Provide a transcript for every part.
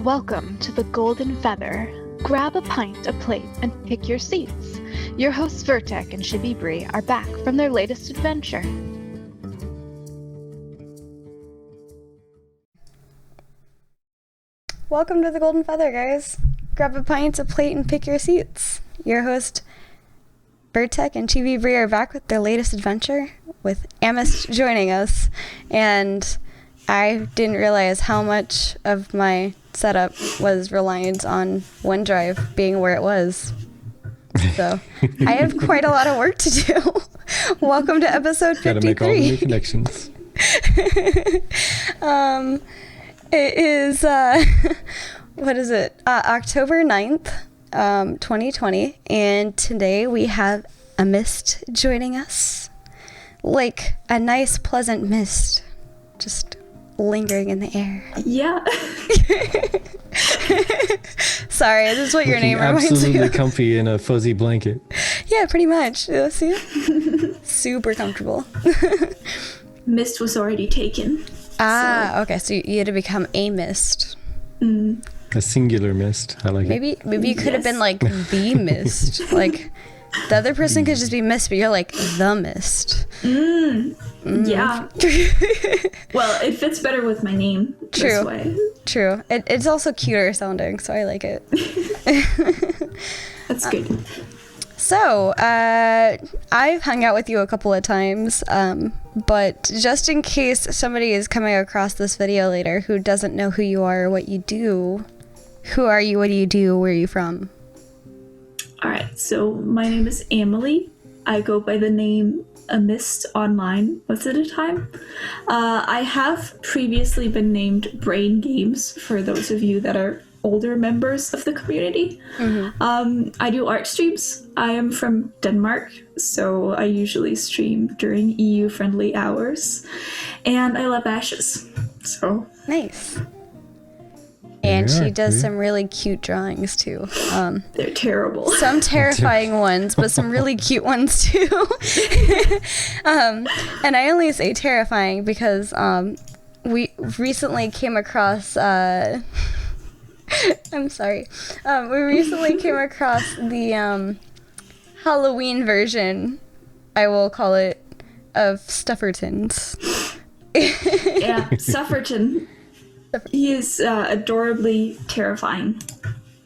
Welcome to the Golden Feather. Grab a pint, a plate, and pick your seats. Your hosts Vertek and Shibibri are back from their latest adventure. Welcome to the Golden Feather, guys. Grab a pint, a plate, and pick your seats. Your host Vertek and Shibibri are back with their latest adventure, with Amist joining us. And I didn't realize how much of my setup was reliant on OneDrive being where it was. So I have quite a lot of work to do. Welcome to episode 53. Gotta make all the new connections. It is, what is it? October 9th, 2020. And today we have a mist joining us. Like a nice, pleasant mist. Just lingering in the air. Yeah. Sorry, this is what your name reminds me of. Absolutely comfy in a fuzzy blanket. Yeah, pretty much. See? Super comfortable. Mist was already taken. Okay, so you had to become a mist. A singular mist. I like it. Maybe you could have been like the mist. Like the other person could just be mist, but you're like the mist. Yeah. Well, it fits better with my name. True. This way. True. It's also cuter sounding, so I like it. That's good. So, I've hung out with you a couple of times, but just in case somebody is coming across this video later who doesn't know who you are or what you do, who are you, what do you do, where are you from? Alright, so my name is Emily. I go by the name Amist online most of the time. I have previously been named Brain Games for those of you that are older members of the community. I do art streams. I am from Denmark, so I usually stream during EU-friendly hours. And I love ashes, so... Nice. And she does some really cute drawings too. They're terrible. Some terrifying ones, but some really cute ones too. And I only say terrifying because we recently came across... I'm sorry. We recently came across the Halloween version, I will call it, of Stuffertons. Yeah, Sufferton. He is adorably terrifying.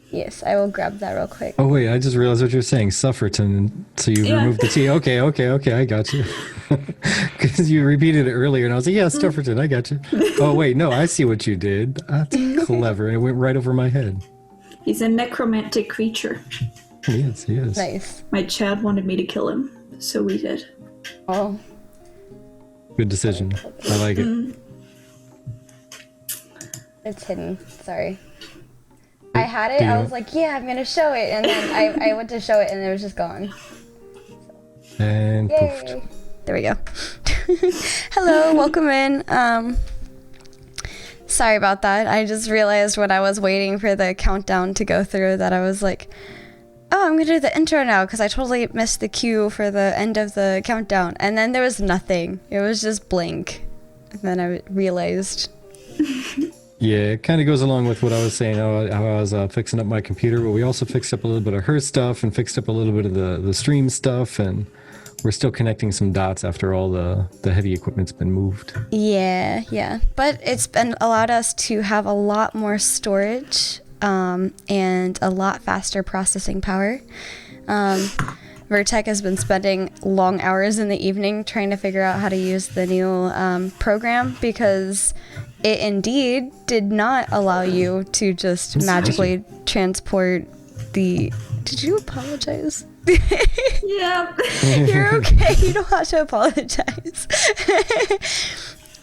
Yes, I will grab that real quick. Oh wait, I just realized what you're saying. Sufferton. So you removed the T. Okay, I got you. Because you repeated it earlier, and I was like, yeah, Stufferton, I got you. Oh wait, no, I see what you did. That's clever. It went right over my head. He's a necromantic creature. Yes, he is. Nice. My Chad wanted me to kill him, so we did. Oh. Good decision. I like it. It's hidden. Sorry. I had it. I was like, yeah, I'm gonna show it, and then I went to show it, and it was just gone. And Yay! poofed. There we go. Hello, welcome in. Sorry about that. I just realized when I was waiting for the countdown to go through that I was like, oh, I'm gonna do the intro now because I totally missed the cue for the end of the countdown, and then there was nothing. It was just blank, and then I realized. Yeah, it kind of goes along with what I was saying, how I was fixing up my computer, but we also fixed up a little bit of her stuff and fixed up a little bit of the stream stuff, and we're still connecting some dots after all the heavy equipment's been moved. Yeah. But it's been allowed us to have a lot more storage and a lot faster processing power. Vertek has been spending long hours in the evening trying to figure out how to use the new program because it indeed did not allow you to just magically transport the... Did you apologize? Yeah. You're okay. You don't have to apologize.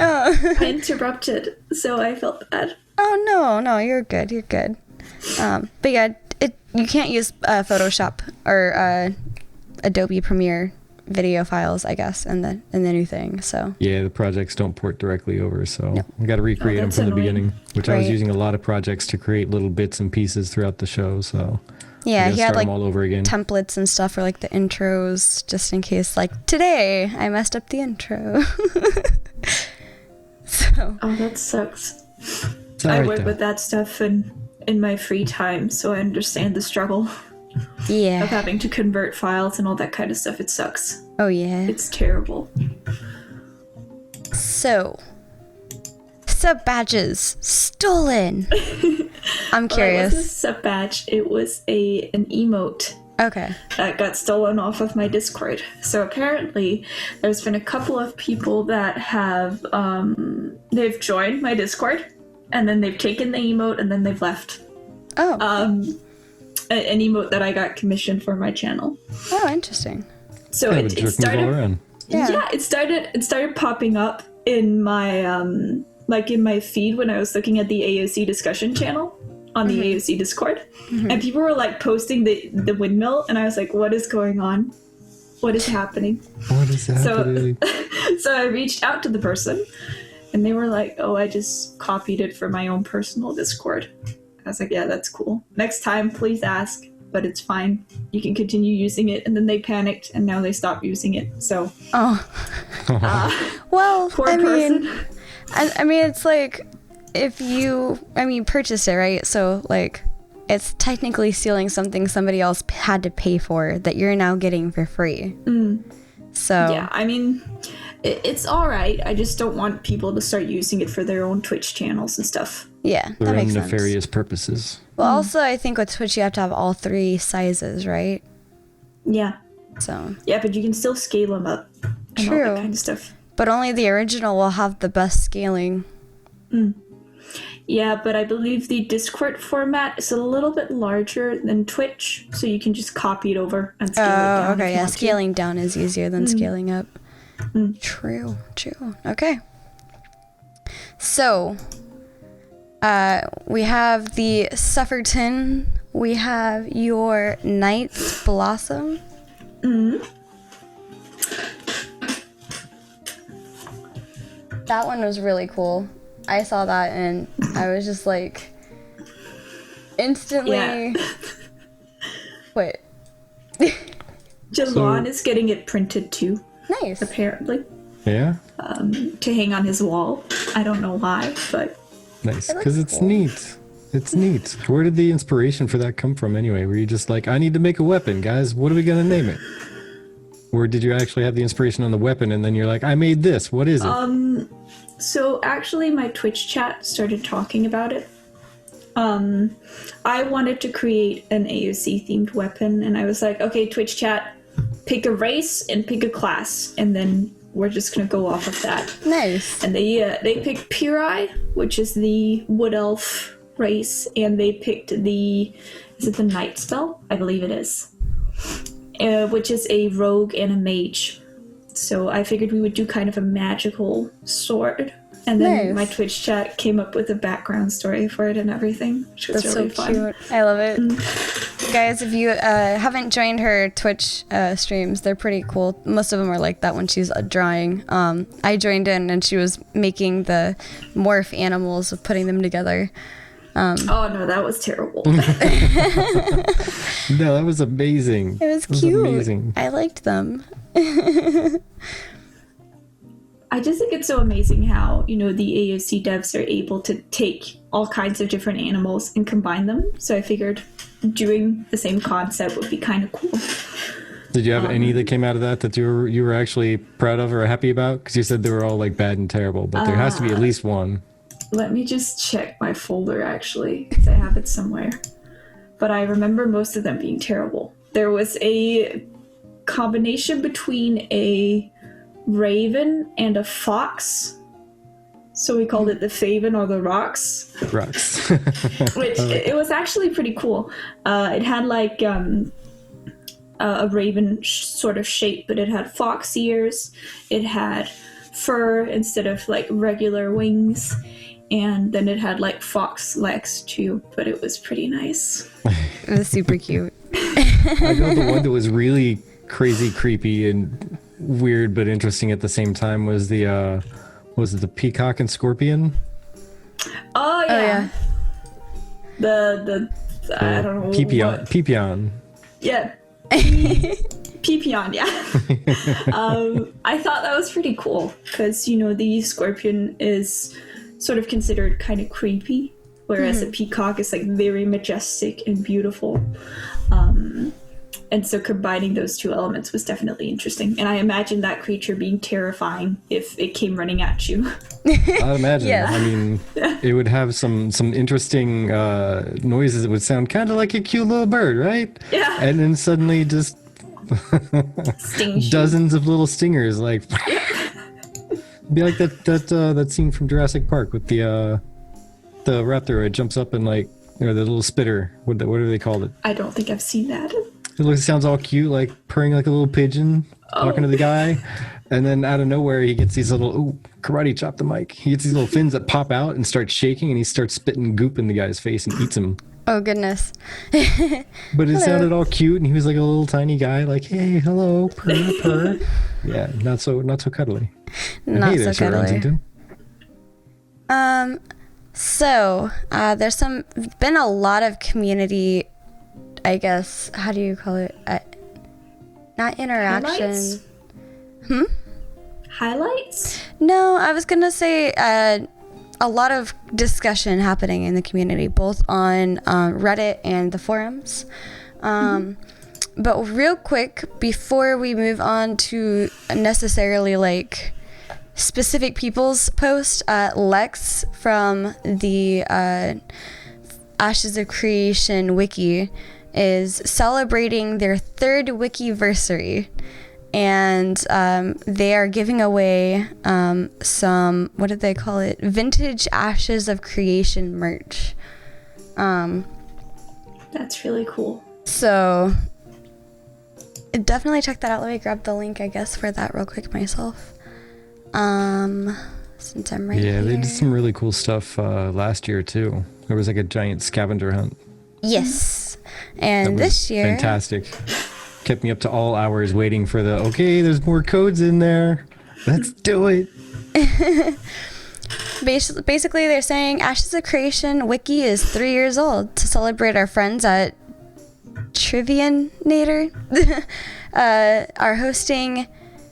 I interrupted, so I felt bad. Oh, no, you're good. You're good. But yeah, you can't use Photoshop or Adobe Premiere video files, I guess, in the new thing. So yeah, the projects don't port directly over, so we got to recreate them from the beginning. Which I was using a lot of projects to create little bits and pieces throughout the show. So yeah, he had like all over again. Templates and stuff for like the intros, just in case. Like today, I messed up the intro. So. Oh, that sucks. I work with that stuff, and in my free time, so I understand the struggle Yeah. of having to convert files and all that kind of stuff. It sucks. Oh, yeah. It's terrible. So, sub badges stolen. I'm Well, it curious. wasn't a sub badge. It was an emote Okay. that got stolen off of my Discord. So apparently, there's been a couple of people that have they've joined my Discord, and then they've taken the emote, and then they've left. Oh. An emote that I got commissioned for my channel. Oh, interesting. So Kind of a it jerk move all started. around. Yeah. It started popping up in my in my feed when I was looking at the AOC discussion channel on the AOC Discord, and people were like posting the windmill, and I was like, what is going on? What is happening? What is happening? So I reached out to the person, and they were like, oh, I just copied it for my own personal Discord. I was like, yeah, that's cool. Next time, please ask, but it's fine. You can continue using it. And then they panicked, and now they stopped using it. So, Oh. Well, poor I mean, person. I mean, it's like if you, purchased it, right? So, like, it's technically stealing something somebody else had to pay for that you're now getting for free. So, Yeah, I mean, it's all right. I just don't want people to start using it for their own Twitch channels and stuff. yeah, that Their own makes sense. nefarious purposes. Well, also, I think with Twitch, you have to have all 3 sizes, right? Yeah. So, Yeah, but you can still scale them up. And all True. that kind of stuff. but only the original will have the best scaling. Yeah, but I believe the Discord format is a little bit larger than Twitch, so you can just copy it over and scale it down. Oh, if okay, you yeah, want to. scaling down is easier than scaling up. True. Okay. So, we have the Sufferton, we have your Night's Blossom. That one was really cool. I saw that and I was just like, instantly. Yeah. Wait. Jalon is getting it printed too, Nice. apparently, Yeah? to hang on his wall. I don't know why, but Nice. It looks Because it's cool. neat. It's neat. Where did the inspiration for that come from anyway? Were you just like, I need to make a weapon, guys. What are we going to name it? Or did you actually have the inspiration on the weapon and then you're like, I made this. What is it? So actually my Twitch chat started talking about it. I wanted to create an AOC themed weapon, and I was like, okay, Twitch chat, pick a race and pick a class, and then we're just gonna go off of that. Nice. And they picked Puri, which is the wood elf race, and they picked is it the night spell? I believe it is. Which is a rogue and a mage. So I figured we would do kind of a magical sword. And then Nice. my Twitch chat came up with a background story for it and everything, which was That's really so fun. cute. I love it. Guys, if you haven't joined her Twitch streams, they're pretty cool. Most of them are like that when she's drawing. I joined in and she was making the morph animals of putting them together. Oh no, that was terrible. No, that was amazing. It was cute. Amazing. I liked them. I just think it's so amazing how, the AOC devs are able to take all kinds of different animals and combine them. So I figured doing the same concept would be kind of cool. Did you have any that came out of that you were actually proud of or happy about? Because you said they were all like bad and terrible, but there has to be at least one. Let me just check my folder, actually, because I have it somewhere. But I remember most of them being terrible. There was a combination between a raven and a fox. So we called it the Faven or the Rocks, Rocks. which it was actually pretty cool. It had like a raven sort of shape, but it had fox ears. It had fur instead of like regular wings. And then it had like fox legs too, but it was pretty nice. It was super cute. I know the one that was really crazy, creepy, and weird but interesting at the same time was the peacock and scorpion? Oh yeah. Oh, yeah. The I don't know. Peepion. what- Peepion. Yeah. Peepion, yeah. I thought that was pretty cool because the scorpion is sort of considered kind of creepy, whereas a peacock is like very majestic and beautiful. And so combining those two elements was definitely interesting. And I imagine that creature being terrifying if it came running at you. I'd imagine. Yeah. I mean, it would have some interesting noises. It would sound kind of like a cute little bird, right? Yeah. And then suddenly just Stings you. dozens of little stingers, like be like that scene from Jurassic Park with the raptor. It jumps up and like, or the little spitter. What do they call it? I don't think I've seen that. It sounds all cute, like purring like a little pigeon, talking to the guy. And then out of nowhere, he gets these little, karate chop the mic. He gets these little fins that pop out and start shaking, and he starts spitting goop in the guy's face and eats him. Oh, goodness. But it sounded all cute, and he was like a little tiny guy, like, hey, hello, purr, purr. Yeah, not so cuddly. And Not hey so there, Sir cuddly. Rensington. So, there's been a lot of community, I guess, how do you call it? Not interaction. Highlights? Highlights? No, I was going to say a lot of discussion happening in the community, both on Reddit and the forums. But real quick, before we move on to necessarily like specific people's post, Lex from the Ashes of Creation wiki is celebrating their 3rd wikiversary, and they are giving away some, what did they call it, vintage Ashes of Creation merch. That's really cool. So definitely check that out. Let me grab the link, I guess, for that real quick myself. Since I'm right here. Yeah, they did some really cool stuff last year, too. There was like a giant scavenger hunt. Yes. And That was this year, fantastic. Kept me up to all hours waiting for okay, there's more codes in there. Let's do it. basically they're saying Ashes of Creation wiki is 3 years old. To celebrate our friends at Trivianator are hosting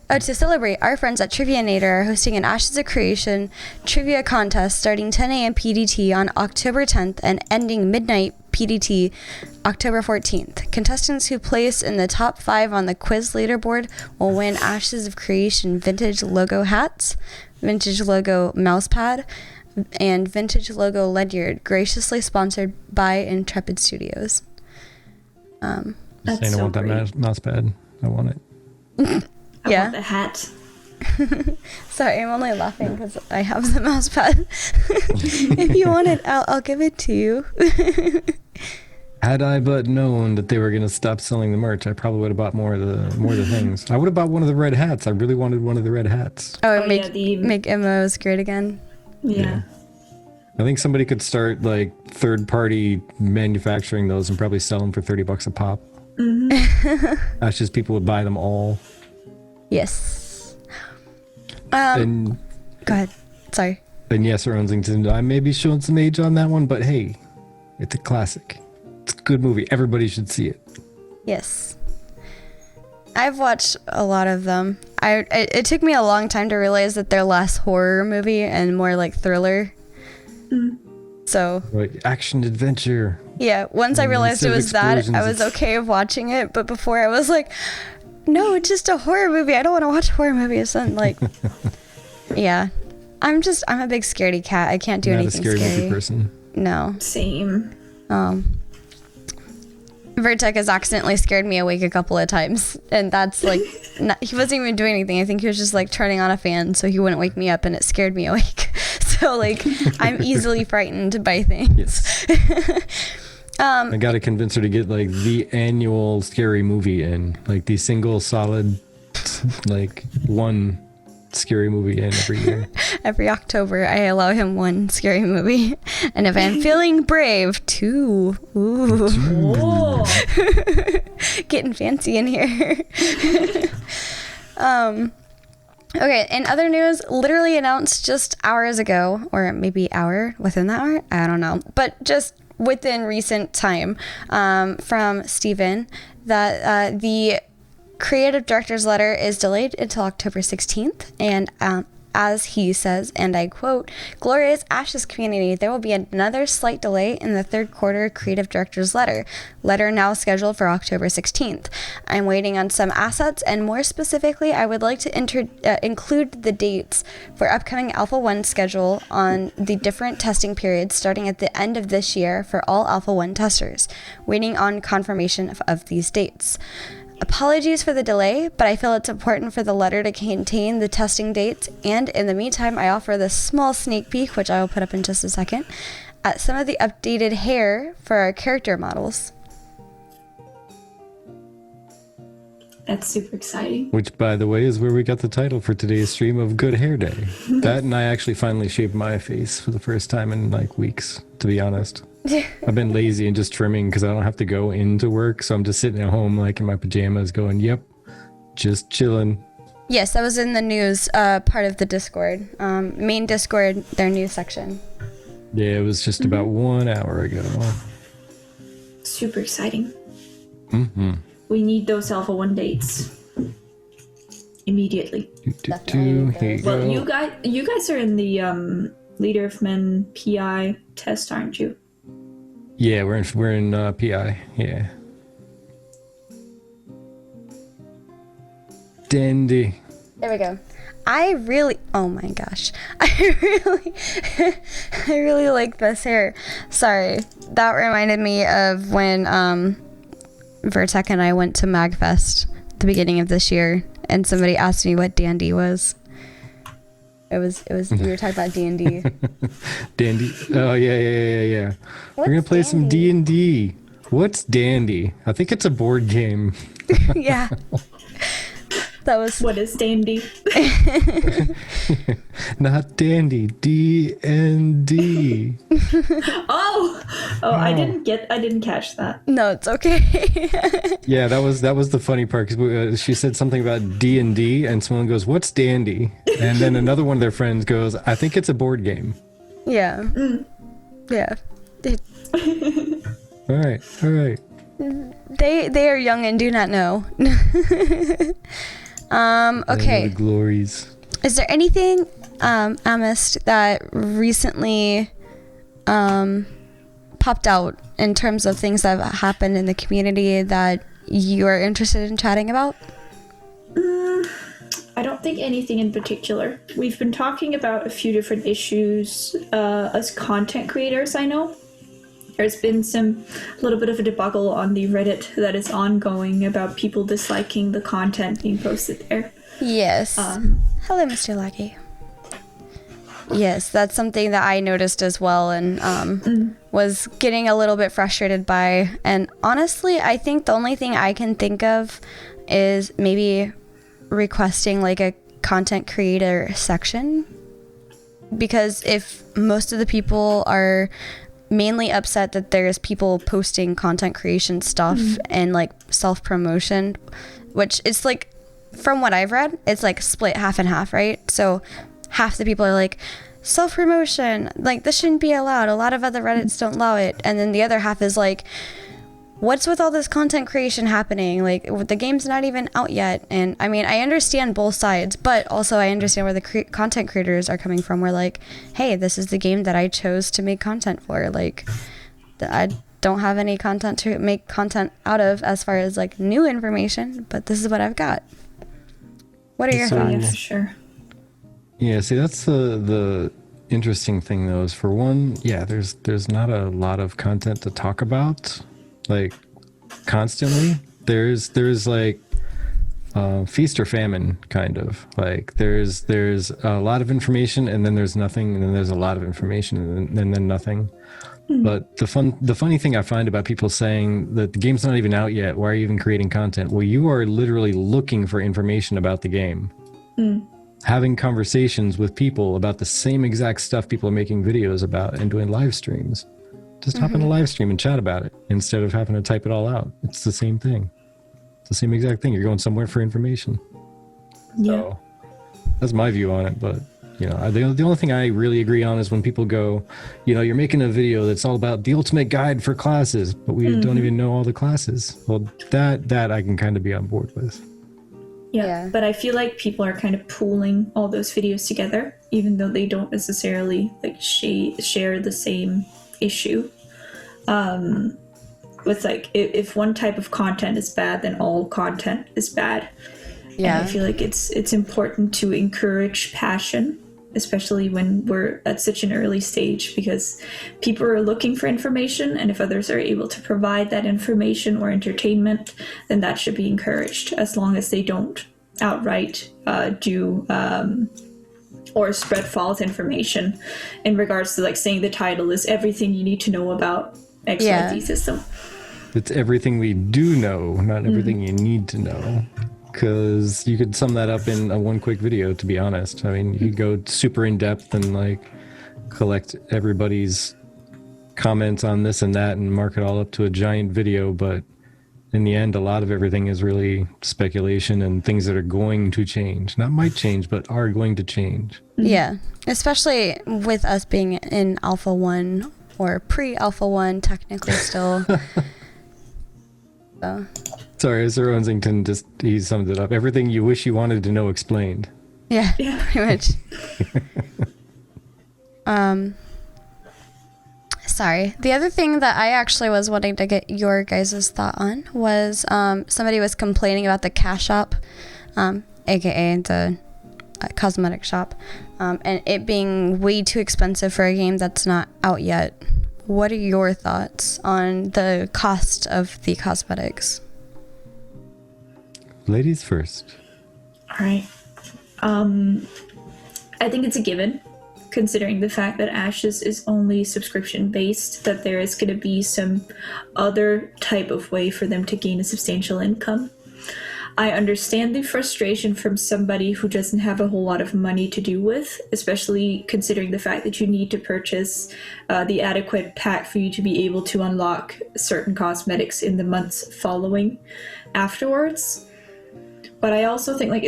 to celebrate, our friends at Trivianator are hosting an Ashes of Creation trivia contest starting 10 a.m. PDT on October 10th and ending midnight PDT October 14th. Contestants who place in the top 5 on the quiz leaderboard will win Ashes of Creation vintage logo hats, vintage logo mousepad, and vintage logo ledyard, graciously sponsored by Intrepid Studios. That's Saying I so want that great. mouse pad. I want it. I Yeah. want the hat. Sorry, I'm only laughing because I have the mouse pad. If you want it, I'll give it to you. Had I but known that they were gonna stop selling the merch, I probably would have bought more of the things. I would have bought one of the red hats. I really wanted one of the red hats. Oh, Oh, make yeah, the- make MMOs great again. Yeah. I think somebody could start like third-party manufacturing those and probably sell them for $30 a pop. That's just people would buy them all. Yes. And Go ahead. Sorry. yes, Ronsington, I may be showing some age on that one, but hey, it's a classic. It's a good movie. Everybody should see it. Yes. I've watched a lot of them. It took me a long time to realize that they're less horror movie and more like thriller. So Like action adventure. yeah, once I And realized it instead of was that, I explosions, was it's- okay with watching it. But before I was like, no, it's just a horror movie. I don't want to watch horror movies. And like, yeah, I'm a big scaredy cat. I can't do Not a anything scary scary. movie person. No. Same. Vertec has accidentally scared me awake a couple of times, and that's like, he wasn't even doing anything. I think he was just like turning on a fan so he wouldn't wake me up, and it scared me awake. So like, I'm easily frightened by things. Yes. I gotta convince her to get like the annual scary movie in, like the single solid, like one scary movie in every year. Every October, I allow him one scary movie, and if I'm feeling brave, 2. Ooh, Oh. getting fancy in here. Okay, in other news, literally announced just hours ago, or maybe within that hour, I don't know, but just within recent time, from Steven, that the creative director's letter is delayed until October 16th, and as he says, and I quote, "Glorious Ashes community, there will be another slight delay in the third quarter creative director's letter now scheduled for October 16th. I'm waiting on some assets, and more specifically, I would like to include the dates for upcoming Alpha 1 schedule on the different testing periods starting at the end of this year for all Alpha 1 testers. Waiting on confirmation of these dates. Apologies for the delay, but I feel it's important for the letter to contain the testing dates, and in the meantime, I offer this small sneak peek, which I will put up in just a second, at some of the updated hair for our character models." That's super exciting. Which, by the way, is where we got the title for today's stream of Good Hair Day. That, and I actually finally shaved my face for the first time in like weeks, to be honest. I've been lazy and just trimming because I don't have to go into work, so I'm just sitting at home like in my pajamas going, yep, just chilling. Yes, that was in the news part of the Discord. Main Discord, their news section. Yeah, it was just about 1 hour ago. Super exciting. Mm-hmm. We need those Alpha 1 dates. Immediately. Here you Well, go. you guys are in the Leader of Men PI test, aren't you? Yeah, we're in PI. Yeah. Dandy. There we go. Oh my gosh. I really like this hair. Sorry. That reminded me of when Vertek and I went to MagFest at the beginning of this year, and somebody asked me what dandy was. It was we were talking about D&D. Dandy. Oh yeah. We're gonna play some D&D. What's Dandy? I think it's a board game. Yeah. That was What is dandy? Not Dandy. D&D. Oh, I didn't catch that. No, it's okay. Yeah, that was the funny part because she said something about D&D, and someone goes, "What's Dandy?" And then another one of their friends goes, "I think it's a board game." Yeah. Yeah. All right. They are young and do not know. Okay. The glories. Is there anything, Amist, that recently popped out in terms of things that have happened in the community that you are interested in chatting about? I don't think anything in particular. We've been talking about a few different issues as content creators, I know. There's been a little bit of a debacle on the Reddit that is ongoing about people disliking the content being posted there. Yes. Hello, Mr. Lucky. Yes, that's something that I noticed as well, and was getting a little bit frustrated by. And honestly, I think the only thing I can think of is maybe requesting like a content creator section. Because if most of the people are mainly upset that there's people posting content creation stuff and like self-promotion, which it's like, from what I've read, it's like split half and half, right? So half the people are like, self-promotion, like this shouldn't be allowed, a lot of other Reddits don't allow it, and then the other half is like, what's with all this content creation happening? Like, the game's not even out yet. And I mean, I understand both sides, but also I understand where the content creators are coming from. We're like, hey, this is the game that I chose to make content for. Like, I don't have any content to make content out of as far as like new information, but this is what I've got. What are your So- thoughts? Yeah, sure. Yeah, see, that's the interesting thing though, is for one, yeah, there's not a lot of content to talk about, like constantly. There's like feast or famine, kind of. Like there's a lot of information, and then there's nothing, and then there's a lot of information, and then nothing. But the funny thing I find about people saying that the game's not even out yet, why are you even creating content? Well, you are literally looking for information about the game. Having conversations with people about the same exact stuff people are making videos about and doing live streams. Just hop in a live stream and chat about it instead of having to type it all out. It's the same thing. It's the same exact thing. You're going somewhere for information. Yeah. So that's my view on it. But, you know, the only thing I really agree on is when people go, you know, you're making a video that's all about the ultimate guide for classes, but we don't even know all the classes. Well, that I can kind of be on board with. Yeah. But I feel like people are kind of pooling all those videos together, even though they don't necessarily like share the same issue. With like, if one type of content is bad, then all content is bad. Yeah. And I feel like it's important to encourage passion, especially when we're at such an early stage, because people are looking for information, and if others are able to provide that information or entertainment, then that should be encouraged, as long as they don't outright do or spread false information in regards to like saying the title is everything you need to know about XYZ system. It's everything we do know, not everything you need to know. Because you could sum that up in a one quick video, to be honest. I mean, you could go super in depth and like collect everybody's comments on this and that and mark it all up to a giant video. But in the end, a lot of everything is really speculation and things that are going to change. Not might change, but are going to change. Yeah, especially with us being in Alpha 1 or pre-Alpha 1, technically still. So. Sorry, Sir Onsington he summed it up. Everything you wish you wanted to know explained. Yeah, pretty much. Sorry. The other thing that I actually was wanting to get your guys' thought on was somebody was complaining about the cash shop, aka the cosmetic shop, and it being way too expensive for a game that's not out yet. What are your thoughts on the cost of the cosmetics? Ladies first. All right. I think it's a given, considering the fact that Ashes is only subscription based, that there is going to be some other type of way for them to gain a substantial income. I understand the frustration from somebody who doesn't have a whole lot of money to do with, especially considering the fact that you need to purchase the adequate pack for you to be able to unlock certain cosmetics in the months following afterwards. But I also think like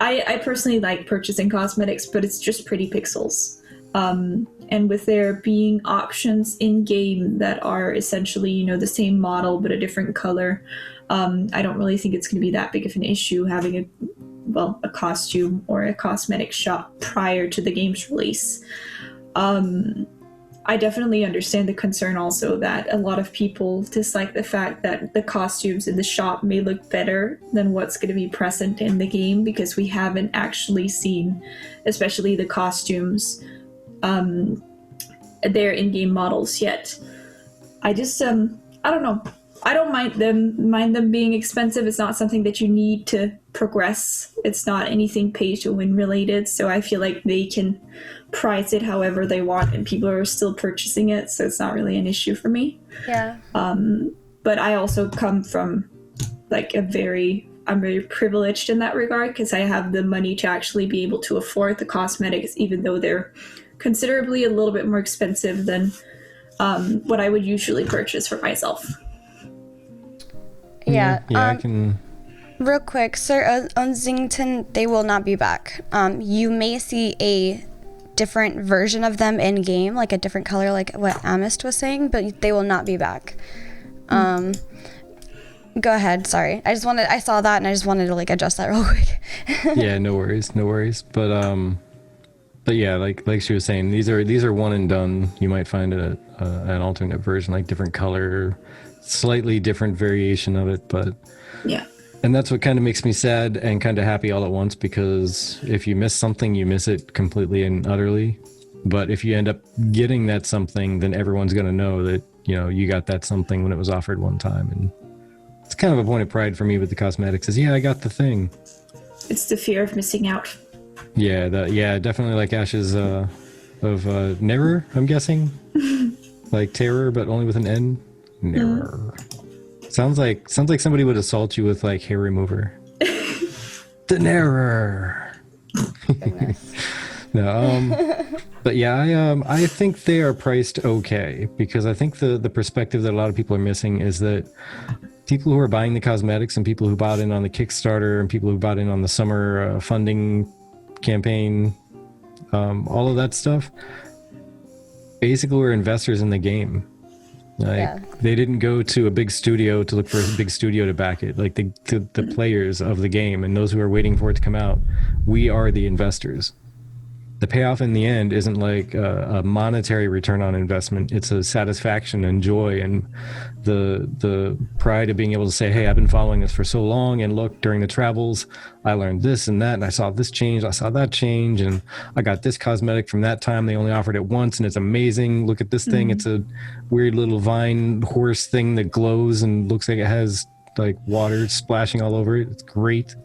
I personally like purchasing cosmetics, but it's just pretty pixels. And with there being options in game that are essentially, you know, the same model but a different color, I don't really think it's going to be that big of an issue having a costume or a cosmetic shop prior to the game's release. I definitely understand the concern also that a lot of people dislike the fact that the costumes in the shop may look better than what's going to be present in the game, because we haven't actually seen, especially the costumes, their in-game models yet. I just, I don't know. I don't mind them being expensive. It's not something that you need to progress. It's not anything pay to win related. So I feel like they can price it however they want and people are still purchasing it. So it's not really an issue for me. Yeah. But I also come from like I'm very privileged in that regard, because I have the money to actually be able to afford the cosmetics, even though they're considerably a little bit more expensive than what I would usually purchase for myself. Yeah. I can. Real quick, Sir Onsington, they will not be back. You may see a different version of them in game, like a different color, like what Amist was saying, but they will not be back. Go ahead. Sorry, I saw that and I just wanted to like address that real quick. Yeah, no worries. But yeah, like she was saying, these are one and done. You might find an alternate version, like different color, slightly different variation of it, but yeah. And that's what kind of makes me sad and kind of happy all at once, because if you miss something, you miss it completely and utterly. But if you end up getting that something, then everyone's going to know that, you know, you got that something when it was offered one time. And it's kind of a point of pride for me with the cosmetics is, yeah, I got the thing. It's the fear of missing out. Yeah, definitely like Ashes of Never, I'm guessing. Like terror, but only with an N. Never. Sounds like somebody would assault you with like hair remover. The Never. No, but yeah, I think they are priced okay, because I think the perspective that a lot of people are missing is that people who are buying the cosmetics and people who bought in on the Kickstarter and people who bought in on the summer funding campaign, all of that stuff, basically were investors in the game. Like they didn't go to a big studio to look for a big studio to back it. Like the players of the game and those who are waiting for it to come out, we are the investors. The payoff in the end isn't like a monetary return on investment. It's a satisfaction and joy and the pride of being able to say, hey, I've been following this for so long, and look, during the travels, I learned this and that, and I saw this change, I saw that change, and I got this cosmetic from that time. They only offered it once, and it's amazing. Look at this thing. It's a weird little vine horse thing that glows and looks like it has like water splashing all over it. It's great.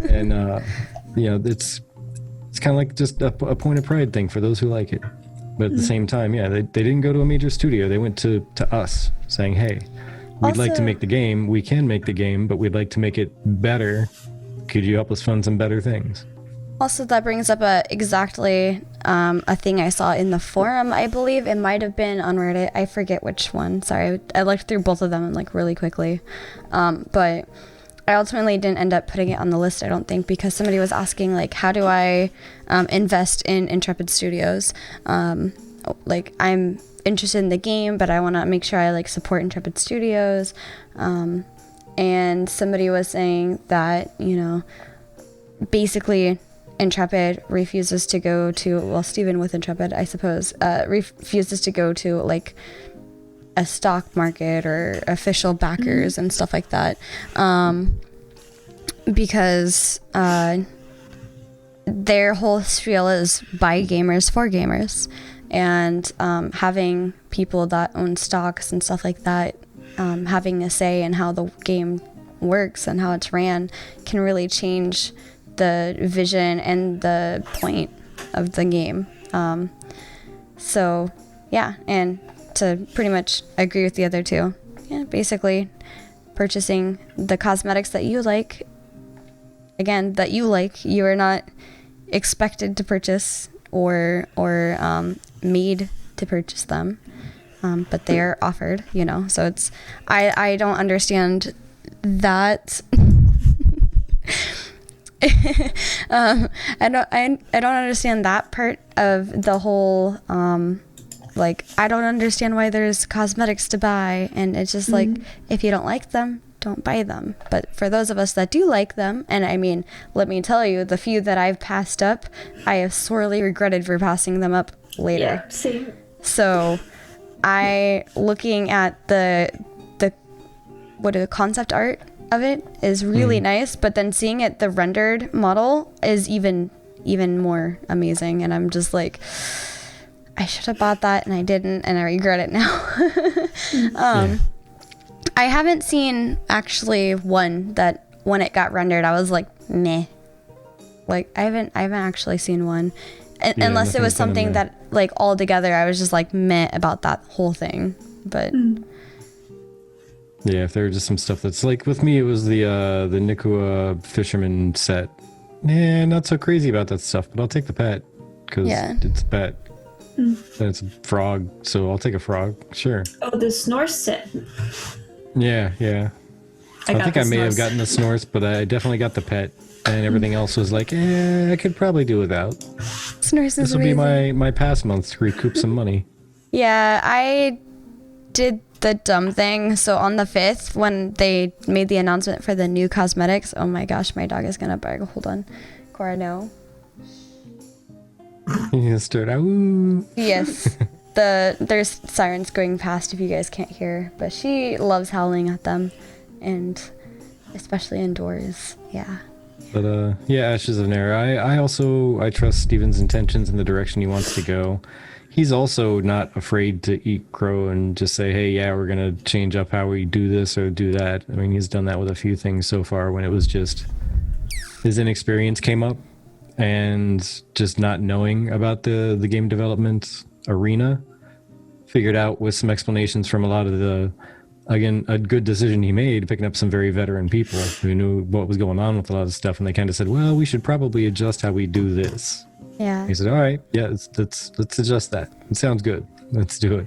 And, it's kind of like just a point of pride thing for those who like it. But at the same time, they didn't go to a major studio. They went to us saying, hey, we'd like to make the game. We can make the game, but we'd like to make it better. Could you help us fund some better things? Also, that brings up exactly a thing I saw in the forum, I believe. It might have been on Reddit. I forget which one. Sorry, I looked through both of them like really quickly. But I ultimately didn't end up putting it on the list, I don't think, because somebody was asking, like, how do I invest in Intrepid Studios? Like, I'm interested in the game, but I want to make sure I, like, support Intrepid Studios. And somebody was saying that, basically Intrepid refuses to go to, well, Steven with Intrepid, I suppose, refuses to go to, like, a stock market or official backers and stuff like that, because their whole spiel is by gamers for gamers, and having people that own stocks and stuff like that having a say in how the game works and how it's ran can really change the vision and the point of the game. So yeah, and to pretty much agree with the other two. Yeah, basically purchasing the cosmetics that you like. Again, that you like. You are not expected to purchase or made to purchase them, but they are offered. So it's I don't understand that. I don't understand that part of the whole. Like, I don't understand why there's cosmetics to buy, and it's just like, if you don't like them, don't buy them. But for those of us that do like them, and I mean, let me tell you, the few that I've passed up, I have sorely regretted for passing them up later. Yeah, same. So, looking at the concept art of it is really nice, but then seeing it, the rendered model is even more amazing, and I'm just like, I should have bought that and I didn't, and I regret it now. I haven't seen actually one that when it got rendered I was like meh. Like I haven't actually seen one, unless it was something that like all together I was just like meh about that whole thing. But yeah, if there were just some stuff that's like, with me it was the Nikua fisherman set. Not so crazy about that stuff, but I'll take the pet because it's a pet. It's a frog, so I'll take a frog. Sure. Oh, the Snorse set. Yeah. I think I may have gotten the Snorse, but I definitely got the pet, and everything else was like, I could probably do without. Snorse is This will be my past month to recoup some money. Yeah, I did the dumb thing. So on the 5th, when they made the announcement for the new cosmetics, oh my gosh, my dog is gonna bark. Hold on. Cora, no. You start out. Yes. There's sirens going past if you guys can't hear, but she loves howling at them, and especially indoors. Yeah. But Ashes of Nair. I trust Steven's intentions and the direction he wants to go. He's also not afraid to eat crow and just say, hey, yeah, we're gonna change up how we do this or do that. I mean, he's done that with a few things so far when it was just his inexperience came up. And just not knowing about the game development arena, figured out with some explanations from a lot of a good decision he made, picking up some very veteran people who knew what was going on with a lot of stuff, and they kind of said, well, we should probably adjust how we do this. Yeah. He said, all right, yeah, let's adjust that. It sounds good. Let's do it.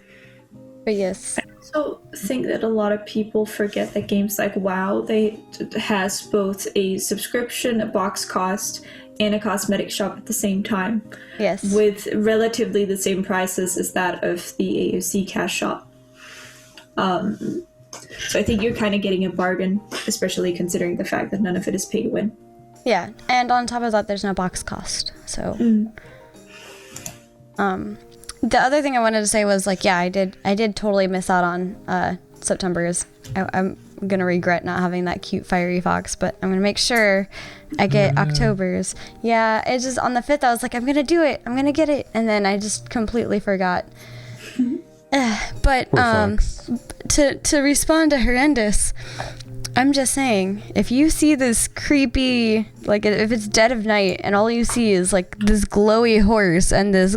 But yes. I also think that a lot of people forget that games like WoW, has both a subscription, a box cost, and a cosmetic shop at the same time. Yes. With relatively the same prices as that of the AOC cash shop. So I think you're kind of getting a bargain, especially considering the fact that none of it is pay to win. Yeah, and on top of that, there's no box cost. So, the other thing I wanted to say was like, yeah, I did totally miss out on September's. I'm gonna regret not having that cute fiery fox, but I'm gonna make sure I get October's. Yeah, it's just on the 5th. I was like, I'm gonna do it. I'm gonna get it, and then I just completely forgot. But to respond to horrendous, I'm just saying, if you see this creepy, like if it's dead of night and all you see is like this glowy horse and this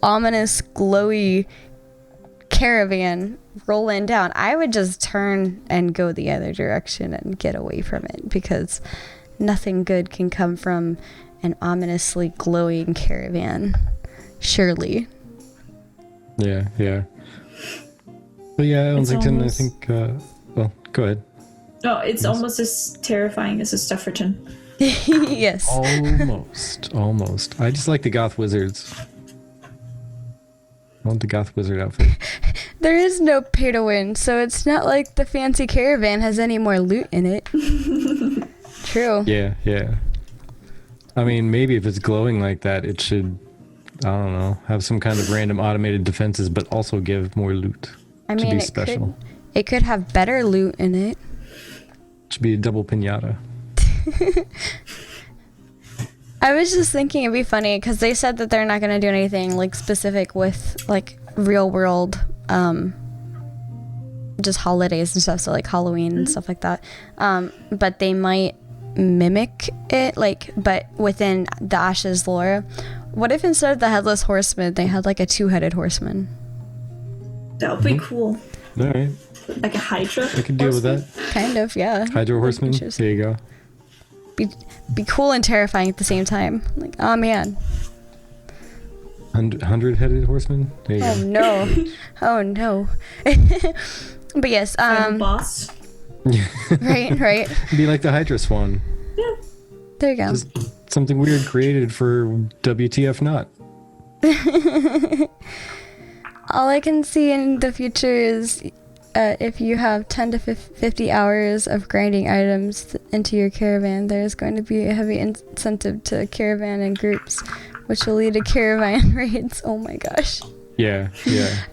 ominous glowy caravan rolling down, I would just turn and go the other direction and get away from it, because nothing good can come from an ominously glowing caravan, surely. Yeah. But yeah, Ellington, I think, well, go ahead. No, it's almost as terrifying as a Stufferton. Yes. Almost. I just like the goth wizards. I want the goth wizard outfit. There is no pay to win, so it's not like the fancy caravan has any more loot in it. True. Yeah. I mean, maybe if it's glowing like that, it should, I don't know, have some kind of random automated defenses, but also give more loot. I mean, be special. It could have better loot in it. Should be a double piñata. I was just thinking it'd be funny because they said that they're not going to do anything like specific with like real world just holidays and stuff, so like Halloween and stuff like that, but they might mimic it, like, but within the Ashes lore. What if instead of the headless horseman they had like a two-headed horseman? That would be cool. All right. Like a Hydra. I could deal with that. Kind of, yeah. Hydra horseman. There you go. Be cool and terrifying at the same time. Like, oh man. 100-headed horseman. There you go. No. Oh no. But yes. Boss. Right. Be like the Hydra swan. Yeah. There you go. Just something weird created for WTF not. All I can see in the future is if you have 10 to 50 hours of grinding items into your caravan, there's going to be a heavy incentive to caravan in groups, which will lead to caravan raids. Oh my gosh. Yeah.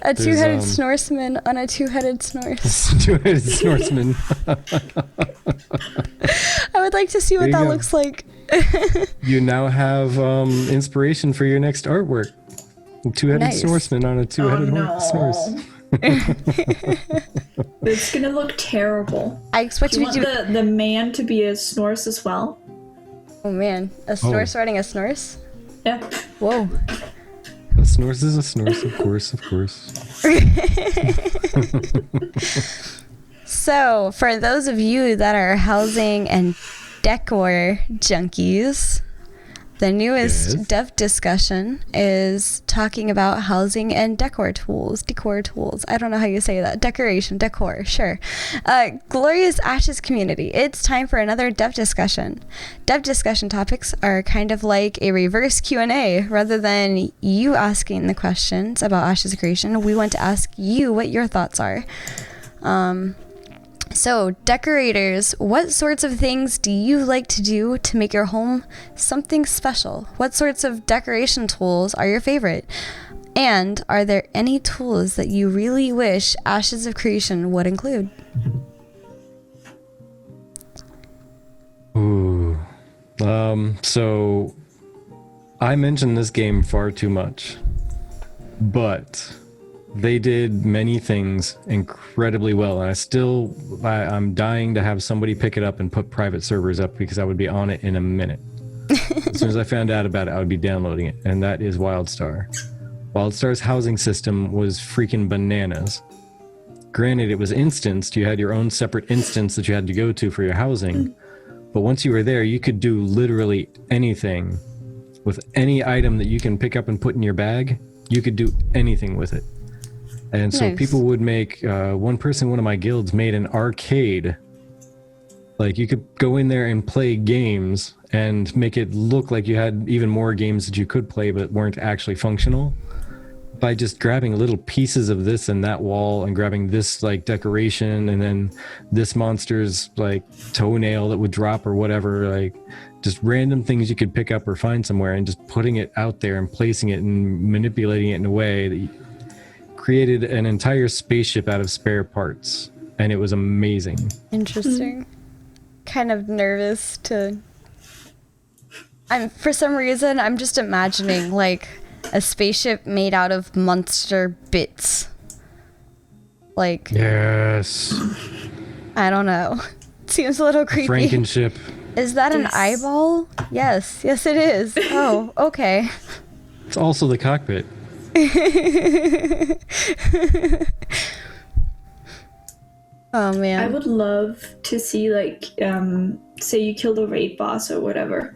A two-headed snoresman on a two-headed snores. Two-headed snoresman. I would like to see what that looks like. You now have inspiration for your next artwork. Two-headed snoresman on a two-headed snores. It's gonna look terrible. I expect you you to want the man to be a Snorse as well. Oh man, a Snorse riding a Snorse? Yeah. Whoa. A Snorse is a Snorse, of course. So, for those of you that are housing and decor junkies, the newest dev discussion is talking about housing and decor tools. I don't know how you say that. Decor, sure. Glorious Ashes community, it's time for another dev discussion. Dev discussion topics are kind of like a reverse Q&A. Rather than you asking the questions about Ashes creation, we want to ask you what your thoughts are. So, decorators, what sorts of things do you like to do to make your home something special? What sorts of decoration tools are your favorite? And are there any tools that you really wish Ashes of Creation would include? Ooh. So I mentioned this game far too much, but they did many things incredibly well, and I'm dying to have somebody pick it up and put private servers up, because I would be on it in a minute. As soon as I found out about it, I would be downloading it, and that is WildStar. WildStar's housing system was freaking bananas. Granted, it was instanced. You had your own separate instance that you had to go to for your housing, but once you were there, you could do literally anything with any item that you can pick up and put in your bag. You could do anything with it. And so people would make, one of my guilds made an arcade. Like, you could go in there and play games and make it look like you had even more games that you could play but weren't actually functional. by just grabbing little pieces of this and that wall and grabbing this like decoration and then this monster's like toenail that would drop or whatever, like just random things you could pick up or find somewhere and just putting it out there and placing it and manipulating it in a way that created an entire spaceship out of spare parts, and it was amazing. Interesting. Kind of nervous to... for some reason, I'm just imagining like a spaceship made out of monster bits. Like... Yes. I don't know. Seems a little creepy. Frankenship. Is that an eyeball? Yes. Yes, it is. Oh, okay. It's also the cockpit. Oh man, I would love to see like say you killed a raid boss or whatever,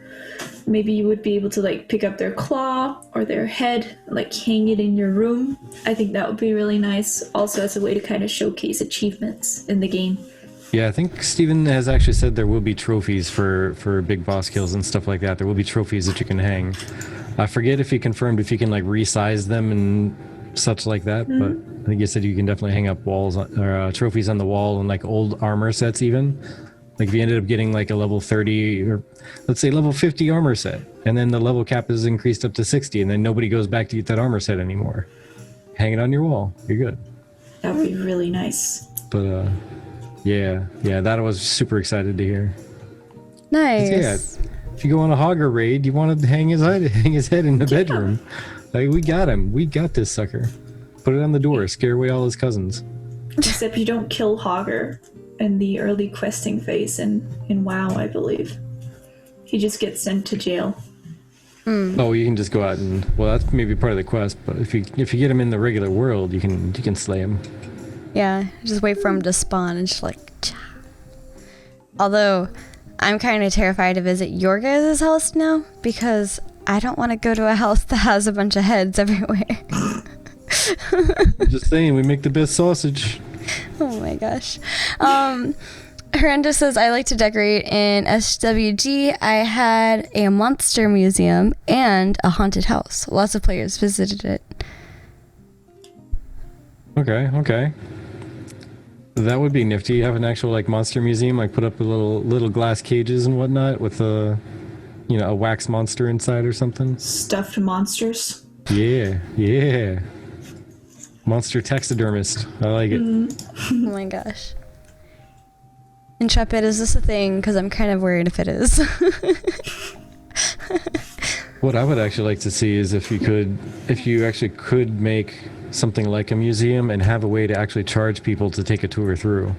maybe you would be able to like pick up their claw or their head, like hang it in your room. I think that would be really nice, also as a way to kind of showcase achievements in the game. Yeah, I think Steven has actually said there will be trophies for big boss kills and stuff like that. There will be trophies that you can hang. I forget if he confirmed if you can like resize them and such like that, but I think he said you can definitely hang up walls or trophies on the wall and like old armor sets even. Like if you ended up getting like a level 30 or let's say level 50 armor set, and then the level cap is increased up to 60, and then nobody goes back to get that armor set anymore. Hang it on your wall. You're good. That would be really nice. But yeah, that I was super excited to hear. Nice. Yeah, if you go on a Hogger raid, you want to hang his head in the bedroom. Like, we got him. We got this sucker. Put it on the door. Scare away all his cousins. Except you don't kill Hogger in the early questing phase in WoW, I believe. He just gets sent to jail. Oh, you can just go out and... Well, that's maybe part of the quest, but if you get him in the regular world, you can slay him. Yeah, just wait for him to spawn and just like... Cha. Although... I'm kind of terrified to visit your guys' house now because I don't want to go to a house that has a bunch of heads everywhere. Just saying, we make the best sausage. Oh my gosh. Horrendous says, I like to decorate in SWG. I had a monster museum and a haunted house. Lots of players visited it. Okay. That would be nifty. You have an actual like monster museum, like put up a little glass cages and whatnot with a wax monster inside or something. Stuffed monsters. Yeah. Monster taxidermist. I like it. Oh my gosh. Intrepid, is this a thing? Because I'm kind of worried if it is. What I would actually like to see is if you actually could make something like a museum and have a way to actually charge people to take a tour through.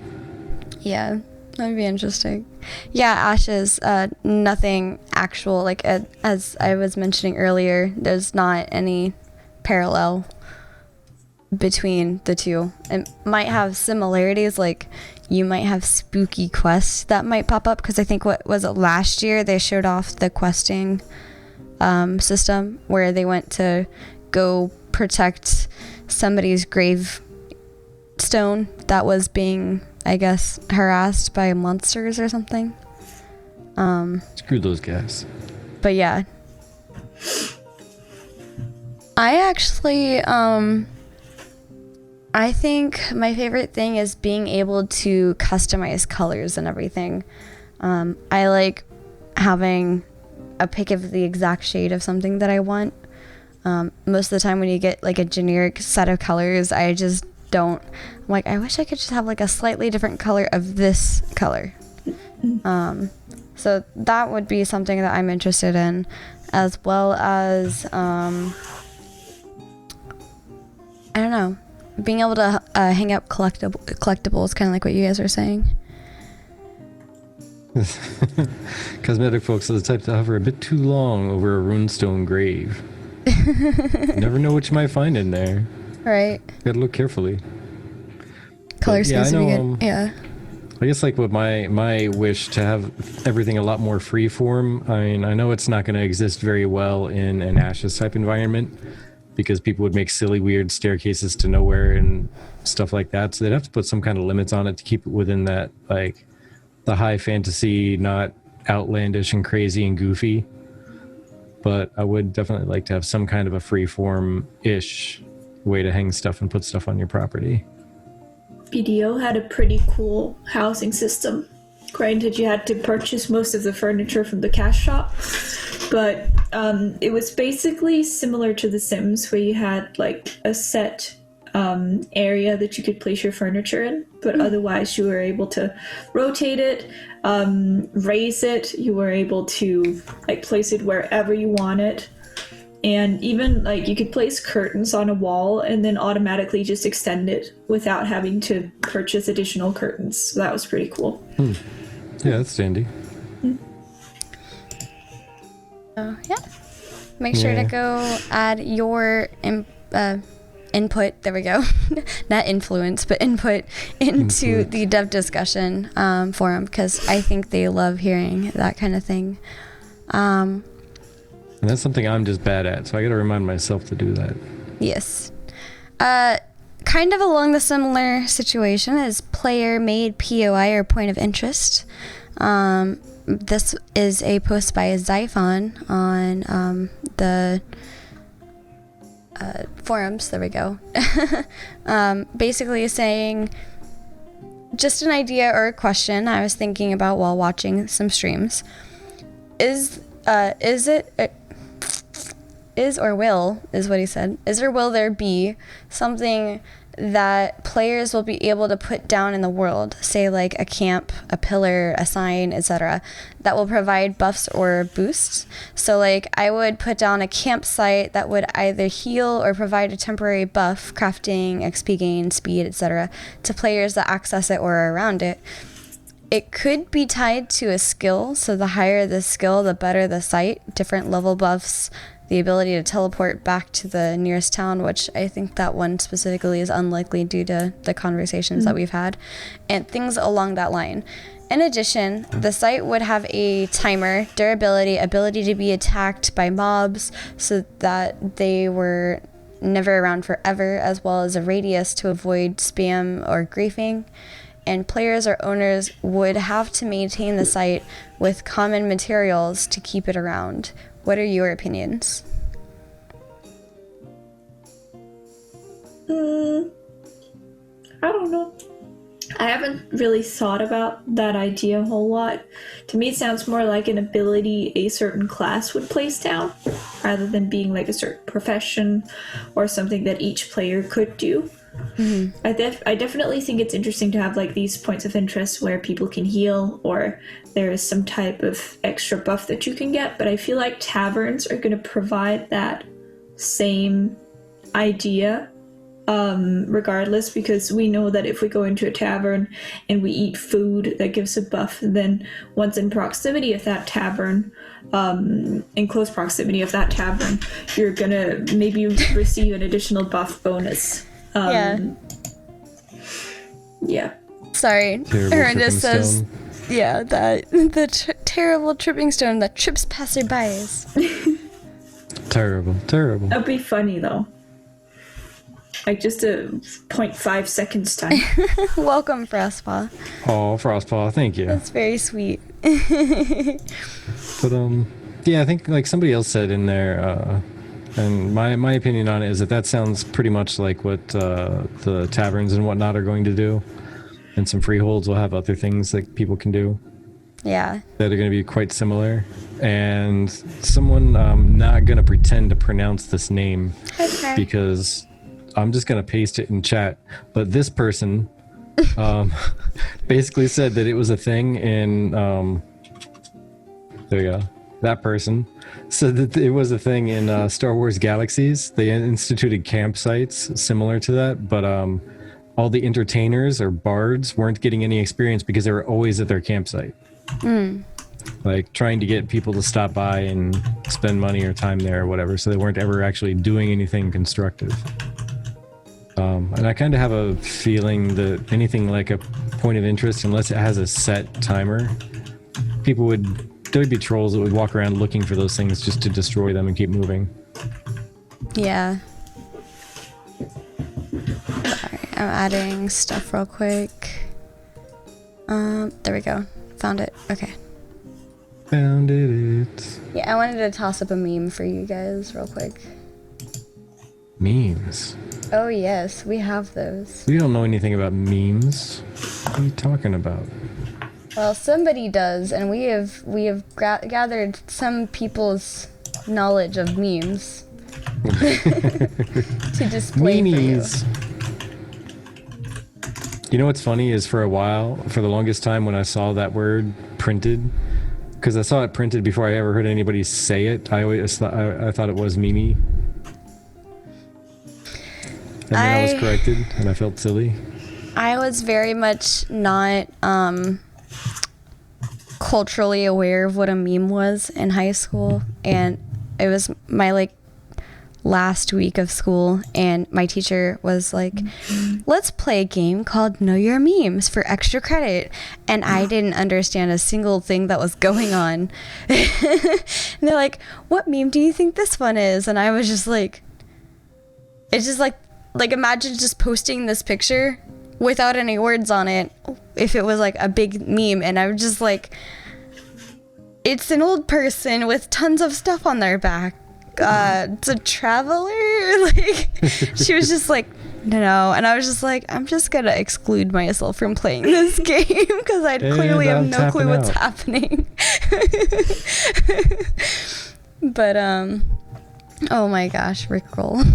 Yeah, that would be interesting. Yeah, Ashes, nothing actual. Like, as I was mentioning earlier, there's not any parallel between the two. It might have similarities, like you might have spooky quests that might pop up, because I think, what was it, last year they showed off the questing system where they went to go protect somebody's gravestone that was being, I guess, harassed by monsters or something. Screw those guys. But yeah, I actually I think my favorite thing is being able to customize colors and everything. I like having a pick of the exact shade of something that I want. Most of the time when you get like a generic set of colors, I just don't. I'm like, I wish I could just have like a slightly different color of this color. So that would be something that I'm interested in, as well as I don't know, being able to hang up collectibles, kind of like what you guys were saying. Cosmetic folks are the type to hover a bit too long over a runestone grave. You never know what you might find in there. Right. Gotta look carefully. Color seems to be good. Yeah. I guess like with my wish to have everything a lot more free form. I mean, I know it's not going to exist very well in an Ashes type environment because people would make silly weird staircases to nowhere and stuff like that. So they'd have to put some kind of limits on it to keep it within that, like, the high fantasy, not outlandish and crazy and goofy. But I would definitely like to have some kind of a free form ish way to hang stuff and put stuff on your property. BDO had a pretty cool housing system. Granted, you had to purchase most of the furniture from the cash shop, but it was basically similar to The Sims, where you had like a set area that you could place your furniture in, but otherwise you were able to rotate it, raise it. You were able to like place it wherever you wanted. And even like you could place curtains on a wall and then automatically just extend it without having to purchase additional curtains. So that was pretty cool. Yeah, that's dandy. So yeah, make sure to go add your input. There we go. Not influence, but input into the dev discussion forum, because I think they love hearing that kind of thing. And that's something I'm just bad at, so I gotta remind myself to do that. Yes. Kind of along the similar situation as player-made POI, or point of interest. This is a post by Zyphon on the forums. There we go. Basically saying just an idea or a question I was thinking about while watching some streams. Is or will there be something that players will be able to put down in the world, say like a camp, a pillar, a sign, etc., that will provide buffs or boosts? So like I would put down a campsite that would either heal or provide a temporary buff, crafting, XP gain, speed, etc., to players that access it or are around it. It could be tied to a skill, so the higher the skill, the better the site. Different level buffs, the ability to teleport back to the nearest town, which I think that one specifically is unlikely due to the conversations that we've had, and things along that line. In addition, the site would have a timer, durability, ability to be attacked by mobs so that they were never around forever, as well as a radius to avoid spam or griefing. And players or owners would have to maintain the site with common materials to keep it around. What are your opinions? I don't know. I haven't really thought about that idea a whole lot. To me, it sounds more like an ability a certain class would place down, rather than being like a certain profession or something that each player could do. I definitely think it's interesting to have like these points of interest where people can heal, or there is some type of extra buff that you can get, but I feel like taverns are going to provide that same idea regardless, because we know that if we go into a tavern and we eat food that gives a buff, then once in proximity of that tavern, in close proximity of that tavern, you're gonna maybe receive an additional buff bonus. Yeah. Sorry. Horrendous says, yeah, that the terrible tripping stone that trips passerbys. Terrible. That'd be funny though. Like just a 0.5 seconds time. Welcome, Frostpaw. Oh, Frostpaw, thank you. That's very sweet. But yeah, I think like somebody else said in there, and my opinion on it is that sounds pretty much like what the taverns and whatnot are going to do, and some freeholds will have other things that people can do. Yeah. That are going to be quite similar. And someone, not going to pretend to pronounce this name, Okay. because I'm just going to paste it in chat. But this person basically said that it was a thing in, there we go. That person said that it was a thing in Star Wars Galaxies. They instituted campsites similar to that, but all the entertainers or bards weren't getting any experience because they were always at their campsite. Like trying to get people to stop by and spend money or time there or whatever, so they weren't ever actually doing anything constructive. And I kind of have a feeling that anything like a point of interest, unless it has a set timer, there'd be trolls that would walk around looking for those things just to destroy them and keep moving. Yeah. Sorry, I'm adding stuff real quick. There we go. Found it. Okay. Found it. Yeah, I wanted to toss up a meme for you guys real quick. Memes. Oh yes, we have those. We don't know anything about memes. What are you talking about? Well, somebody does, and we have gathered some people's knowledge of memes to display Memes. for you. You know what's funny is for a while, for the longest time when I saw that word printed, because I saw it printed before I ever heard anybody say it, I thought it was Mimi. And then I was corrected, and I felt silly. I was very much not culturally aware of what a meme was in high school, and it was my last week of school, and my teacher was like, let's play a game called Know Your Memes for extra credit, and I didn't understand a single thing that was going on. And they're like, what meme do you think this one is? And I was just like, it's just like imagine just posting this picture without any words on it if it was like a big meme, and I was just like, it's an old person with tons of stuff on their back. It's a traveler. She was just like, no, and I was just like, I'm just gonna exclude myself from playing this game because I clearly have no clue what's happening. But oh my gosh, Rickroll.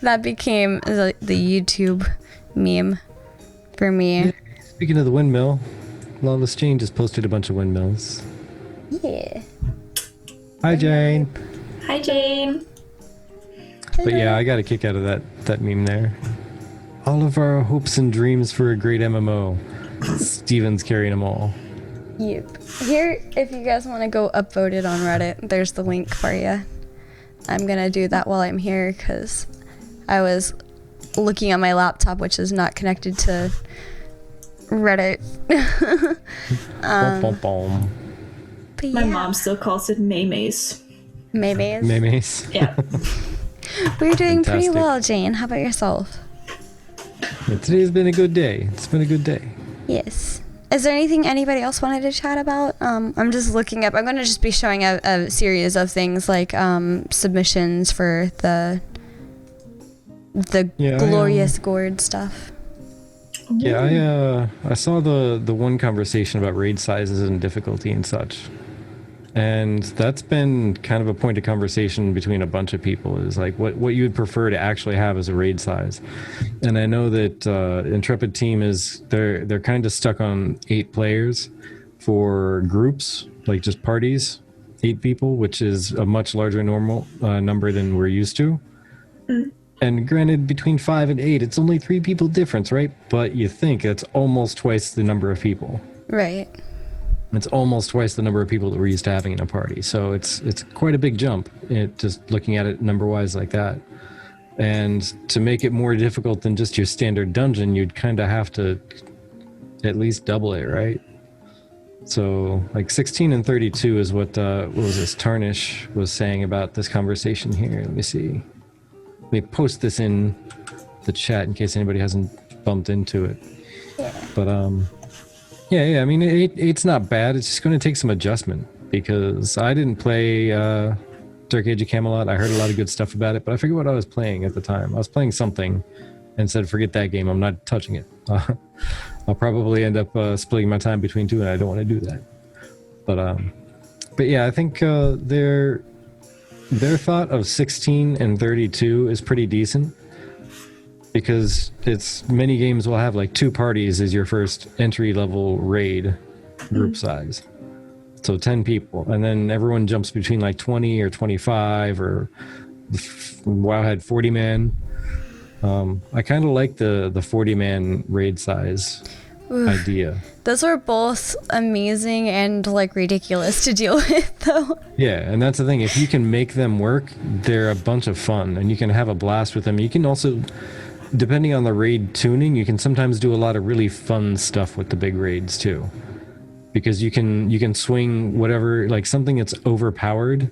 That became the YouTube meme for me. Yeah, speaking of the windmill, Lawless Jane just posted a bunch of windmills. Yeah. Hi, Jane. Hi, Jane. But yeah, I got a kick out of that meme there. All of our hopes and dreams for a great MMO. Steven's carrying them all. Yep. Here, if you guys want to go upvote it on Reddit, there's the link for you. I'm gonna do that while I'm here because I was looking at my laptop, which is not connected to Reddit. But My yeah. mom still calls it Maymays. Maymays. Memes. Yeah. We're doing pretty Fantastic. well, Jane. How about yourself? Yeah, today's been a good day. It's been a good day. Yes. Is there anything anybody else wanted to chat about? I'm just looking up. I'm going to just be showing a series of things like submissions for the glorious gourd stuff. Yeah, I saw the one conversation about raid sizes and difficulty and such. And that's been kind of a point of conversation between a bunch of people, is like what you would prefer to actually have as a raid size. And I know that Intrepid team they're kind of stuck on 8 players for groups, like just parties, 8 people, which is a much larger normal number than we're used to. And granted, between 5 and 8, it's only 3 people difference, right? But you think that's almost twice the number of people. Right. It's almost twice the number of people that we're used to having in a party. So it's quite a big jump, just looking at it number-wise like that. And to make it more difficult than just your standard dungeon, you'd kind of have to at least double it, right? So like 16 and 32 is what was this, Tarnish was saying about this conversation here. Let me see. Let me post this in the chat in case anybody hasn't bumped into it. Yeah. But yeah, I mean, it's not bad. It's just going to take some adjustment because I didn't play Dark Age of Camelot. I heard a lot of good stuff about it, but I forget what I was playing at the time. I was playing something and said, forget that game. I'm not touching it. I'll probably end up splitting my time between 2, and I don't want to do that. But yeah, I think their thought of 16 and 32 is pretty decent. Because it's many games will have like 2 parties as your first entry level raid group size. So 10 people. And then everyone jumps between like 20 or 25 or WoW had 40 man. I kind of like the 40 man raid size idea. Those were both amazing and like ridiculous to deal with though. Yeah, and that's the thing. If you can make them work, they're a bunch of fun and you can have a blast with them. You can also, depending on the raid tuning, you can sometimes do a lot of really fun stuff with the big raids too. Because you can swing whatever, like something that's overpowered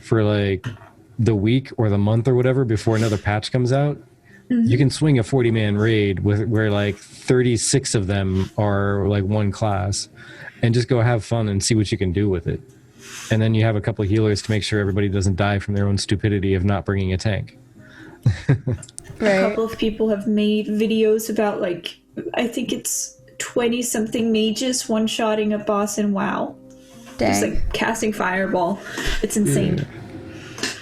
for like the week or the month or whatever before another patch comes out. You can swing a 40-man raid where like 36 of them are like one class and just go have fun and see what you can do with it. And then you have a couple of healers to make sure everybody doesn't die from their own stupidity of not bringing a tank. A couple of people have made videos about, like, I think it's 20-something mages one-shotting a boss in WoW. Dang. Just, like, casting fireball. It's insane.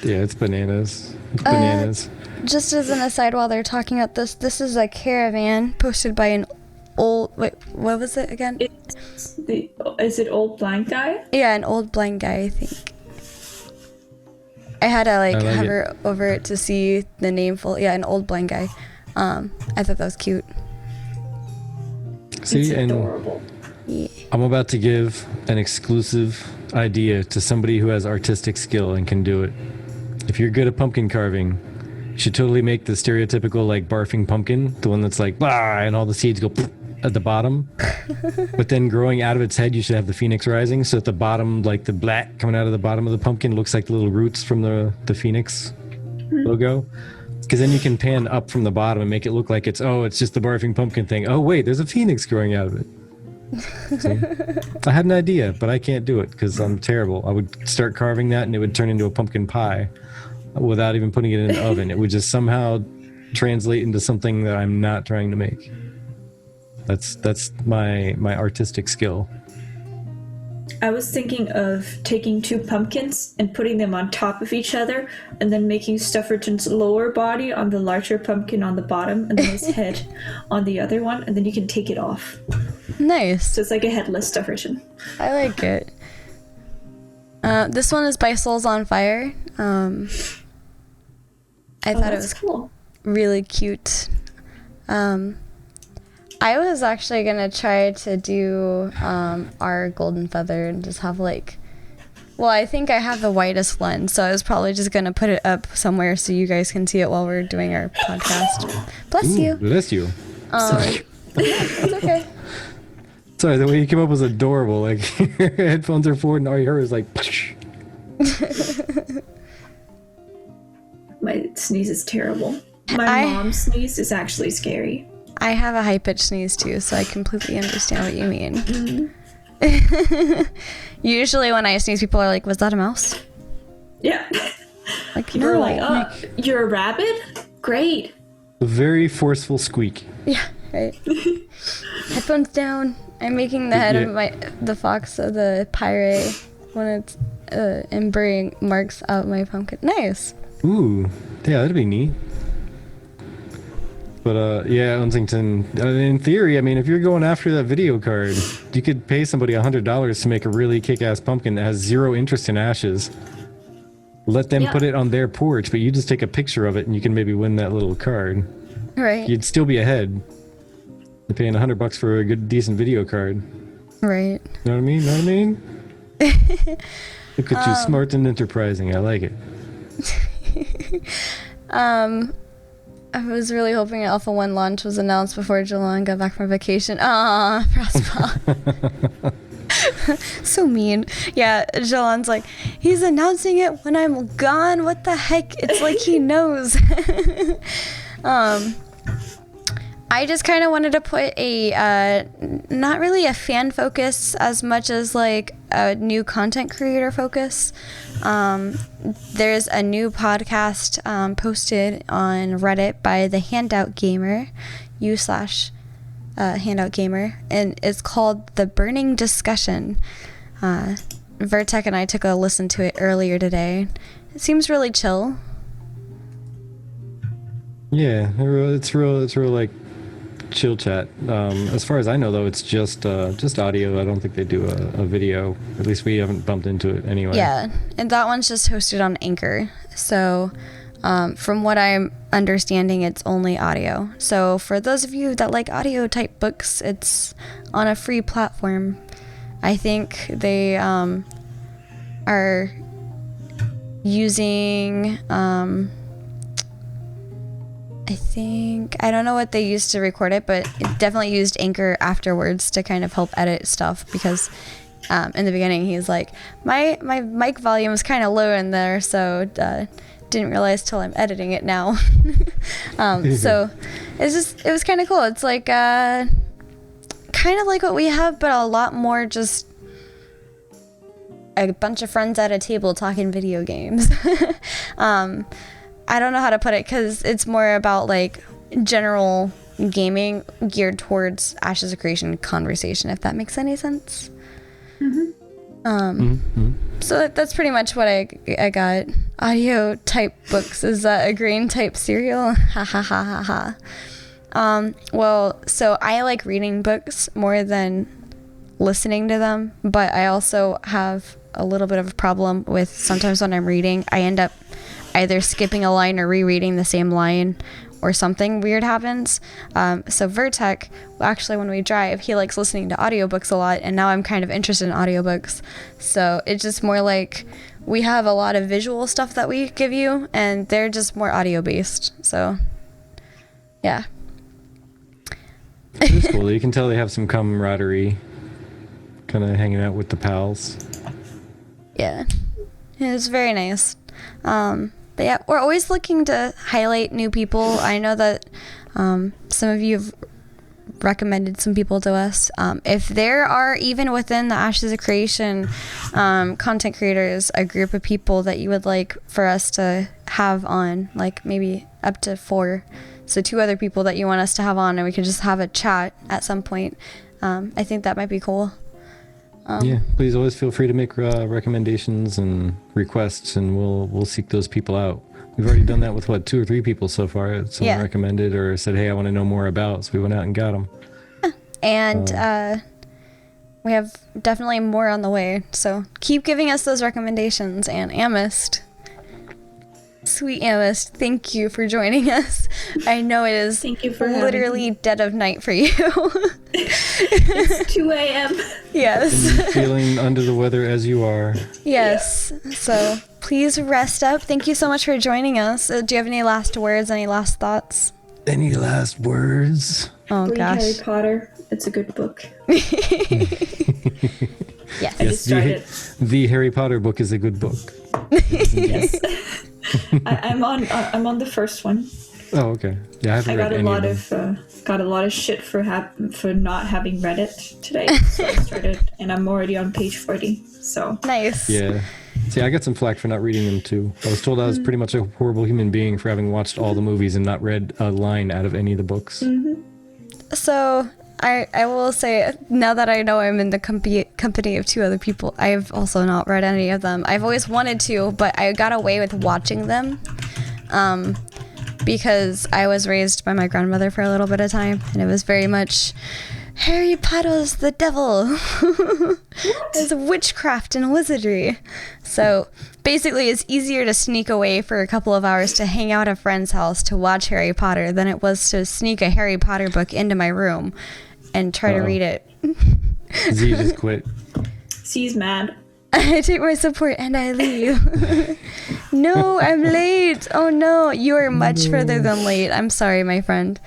Yeah, it's bananas. It's bananas. Just as an aside, while they're talking about this is a caravan posted by an old... Wait, what was it again? Is it Old Blind Guy? Yeah, an old blind guy, I think. I had to, like hover over it to see the name full. Yeah, an old blind guy. I thought that was cute. See, it's and adorable. Yeah. I'm about to give an exclusive idea to somebody who has artistic skill and can do it. If you're good at pumpkin carving, you should totally make the stereotypical, like, barfing pumpkin, the one that's like, bah, and all the seeds go at the bottom. But then growing out of its head, you should have the phoenix rising, so at the bottom, like, the black coming out of the bottom of the pumpkin looks like the little roots from the phoenix logo. Because then you can pan up from the bottom and make it look like it's just the barfing pumpkin thing. Oh, wait, there's a phoenix growing out of it. See? I had an idea, but I can't do it because I'm terrible. I would start carving that and it would turn into a pumpkin pie without even putting it in an oven. It would just somehow translate into something that I'm not trying to make. That's my artistic skill. I was thinking of taking two pumpkins and putting them on top of each other, and then making Stufferton's lower body on the larger pumpkin on the bottom, and then his head on the other one, and then you can take it off. Nice. So it's like a headless Stufferton. I like it. This one is by Souls on Fire. I thought it was cool. really cute. I was actually gonna try to do our golden feather and just have like, well, I think I have the whitest one, so I was probably just gonna put it up somewhere so you guys can see it while we're doing our podcast. Bless you. Bless you. Sorry. It's okay. Sorry, the way you came up was adorable. Like, your headphones are forward and all you heard was like... My sneeze is terrible. My mom's sneeze is actually scary. I have a high-pitched sneeze too, so I completely understand what you mean. Mm-hmm. Usually when I sneeze, people are like, was that a mouse? Yeah. Like, People no. are like, oh, you're a rabbit? Great. A very forceful squeak. Yeah, right. Headphones down. I'm making the head of the fox of the pirate when it's embrying marks out my pumpkin. Nice. Ooh, yeah, that'd be neat. But yeah, Unsington, in theory, I mean, if you're going after that video card, you could pay somebody $100 to make a really kick-ass pumpkin that has zero interest in ashes. Let them put it on their porch, but you just take a picture of it and you can maybe win that little card. Right. You'd still be ahead. You're paying $100 for a good, decent video card. Right. Know what I mean? Know what I mean? Look at you, smart and enterprising. I like it. I was really hoping Alpha 1 launch was announced before Jelon got back from vacation. Aw, Frostball. So mean. Yeah, Jelon's like, he's announcing it when I'm gone. What the heck? It's like he knows. I just kind of wanted to put a, not really a fan focus as much as like a new content creator focus. There's a new podcast posted on Reddit by the Handout Gamer, /Handout Gamer, and it's called The Burning Discussion. Vertec and I took a listen to it earlier today. It seems really chill. Yeah, it's real like chill chat. As far as I know, though, it's just audio. I don't think they do a video. At least we haven't bumped into it anyway. Yeah, and that one's just hosted on Anchor. So from what I'm understanding, it's only audio. So for those of you that like audio type books, it's on a free platform. I think they are using... I don't know what they used to record it, but it definitely used Anchor afterwards to kind of help edit stuff because in the beginning he's like, my mic volume is kind of low in there, so didn't realize till I'm editing it now. So it was kind of cool. It's like kind of like what we have, but a lot more just a bunch of friends at a table talking video games. I don't know how to put it because it's more about like general gaming geared towards Ashes of Creation conversation, if that makes any sense. So that's pretty much what I got. Audio type books. Is that a green type cereal? Ha ha ha ha ha. Well, so I like reading books more than listening to them, but I also have a little bit of a problem with sometimes when I'm reading, I end up either skipping a line or rereading the same line, or something weird happens. So Vertek, actually when we drive, he likes listening to audiobooks a lot, and now I'm kind of interested in audiobooks. So it's just more like we have a lot of visual stuff that we give you, and they're just more audio based. So yeah. It's cool. You can tell they have some camaraderie, kind of hanging out with the pals. Yeah, it's very nice. But yeah, we're always looking to highlight new people. I know that some of you have recommended some people to us. If there are, even within the Ashes of Creation content creators, a group of people that you would like for us to have on, like maybe up to 4, so 2 other people that you want us to have on, and we could just have a chat at some point, I think that might be cool. Yeah, please always feel free to make recommendations and requests, and we'll seek those people out. We've already done that with 2 or 3 people so far. Someone recommended or said, "Hey, I want to know more about," so we went out and got them. And we have definitely more on the way. So keep giving us those recommendations. And Amist, sweet Amist, thank you for joining us. I know it is literally dead of night for you. It's 2 a.m. Yes. Feeling under the weather as you are. Yes. Yeah. So please rest up. Thank you so much for joining us. Do you have any last words, any last thoughts? Any last words? Oh, Read gosh. Harry Potter. It's a good book. Yes. I just started. The Harry Potter book is a good book. Yes. I'm on the first one. Oh, okay. Yeah, I haven't read any of them. Got a lot of shit for not having read it today. So I started, and I'm already on page 40. So nice. Yeah. See, I got some flack for not reading them too. I was told I was pretty much a horrible human being for having watched all the movies and not read a line out of any of the books. So I will say, now that I know I'm in the company of 2 other people, I've also not read any of them. I've always wanted to, but I got away with watching them because I was raised by my grandmother for a little bit of time, and it was very much Harry Potter's the devil. It's witchcraft and wizardry. So basically it's easier to sneak away for a couple of hours to hang out at a friend's house to watch Harry Potter than it was to sneak a Harry Potter book into my room and try to read it. Z just quit. C's mad. I take my support and I leave. No, I'm late. Oh no, you are much further than late. I'm sorry, my friend.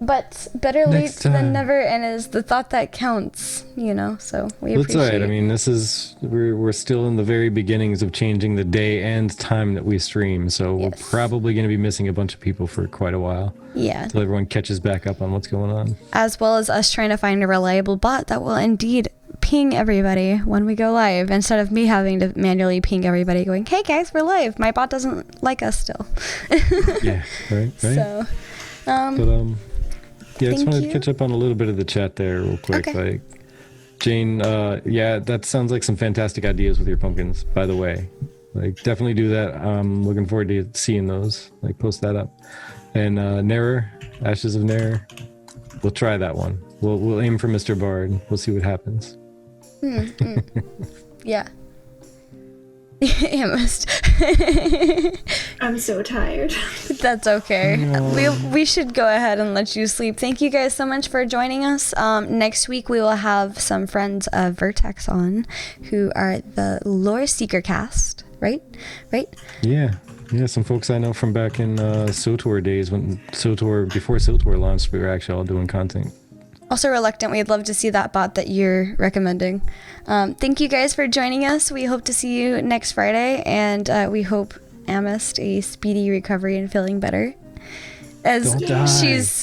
But better late than never, and is the thought that counts, you know, so we appreciate it. That's right. I mean, we're still in the very beginnings of changing the day and time that we stream, so we're probably going to be missing a bunch of people for quite a while. Yeah. Until everyone catches back up on what's going on. As well as us trying to find a reliable bot that will indeed ping everybody when we go live, instead of me having to manually ping everybody going, "Hey guys, we're live." My bot doesn't like us still. Yeah, right. So, yeah, I just wanted to catch up on a little bit of the chat there real quick. Okay. Like, Jane, yeah, that sounds like some fantastic ideas with your pumpkins, by the way. Like, definitely do that. I'm looking forward to seeing those. Like, post that up. And Nair, Ashes of Nair, we'll try that one. We'll aim for Mr. Bard. We'll see what happens. Yeah. Amist. I'm so tired. That's okay. We should go ahead and let you sleep. Thank you guys so much for joining us. Next week we will have some friends of Vertex on, who are the Lore Seeker cast, right? Yeah, some folks I know from back in SOTOR days, before SOTOR launched, we were actually all doing content. Also Reluctant, we'd love to see that bot that you're recommending. Thank you guys for joining us. We hope to see you next Friday, and we hope Amist a speedy recovery and feeling better. As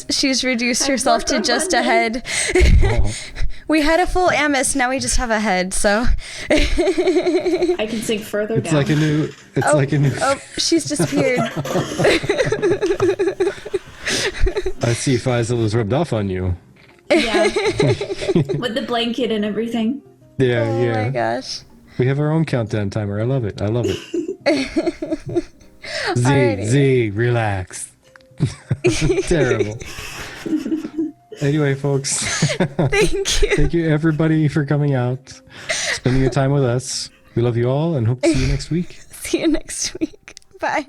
she's reduced herself to just a head. We had a full Amist, now we just have a head, so. I can sink further It's down. like a new. It's like a new. Oh, she's disappeared. I see Faisal has rubbed off on you. Yeah. With the blanket and everything. Yeah, Oh yeah. my gosh. We have our own countdown timer. I love it. I love it. Alrighty. Z, relax. Terrible. Anyway, folks. Thank you. Thank you, everybody, for coming out, spending your time with us. We love you all and hope to see you next week. See you next week. Bye.